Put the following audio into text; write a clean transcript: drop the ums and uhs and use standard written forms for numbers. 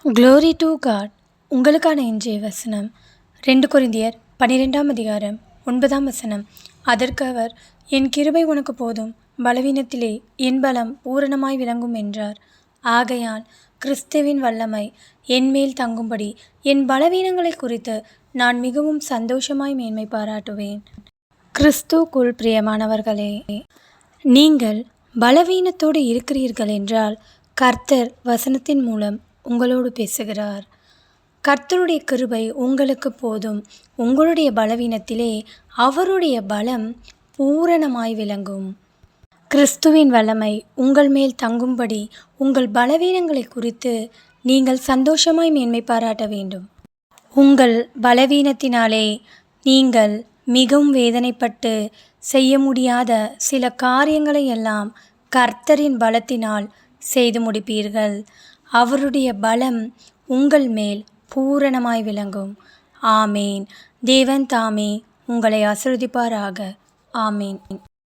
Glory to God. உங்களுக்கான இன்றைய வசனம் 2 கொரிந்தியர் 12ஆம் அதிகாரம் 9ஆம் வசனம். அதற்கு அவர், என் கிருபை உனக்கு போதும், பலவீனத்திலே என் பலம் பூரணமாய் விளங்கும் என்றார். ஆகையால் கிறிஸ்துவின் வல்லமை என்மேல் தங்கும்படி என் பலவீனங்களை குறித்து நான் மிகவும் சந்தோஷமாய் மேன்மை பாராட்டுவேன். கிறிஸ்துவுக்குள் பிரியமானவர்களே, நீங்கள் பலவீனத்தோடு இருக்கிறீர்கள் என்றால் கர்த்தர் வசனத்தின் மூலம் உங்களோடு பேசுகிறார். கர்த்தருடைய கிருபை உங்களுக்கு போதும். உங்களுடைய பலவீனத்திலே அவருடைய பலம் பூரணமாய் விளங்கும். கிறிஸ்துவின் வல்லமை உங்கள் மேல் தங்கும்படி உங்கள் பலவீனங்களை குறித்து நீங்கள் சந்தோஷமாய் மேன்மை பாராட்ட வேண்டும். உங்கள் பலவீனத்தினாலே நீங்கள் மிகவும் வேதனைப்பட்டு செய்ய முடியாத சில காரியங்களை எல்லாம் கர்த்தரின் பலத்தினால் செய்து முடிப்பீர்கள். அவருடைய பலம் உங்கள் மேல் பூரணமாய் விளங்கும். ஆமேன். தேவன் தாமே உங்களை ஆசீர்வதிப்பாராக. ஆமேன்.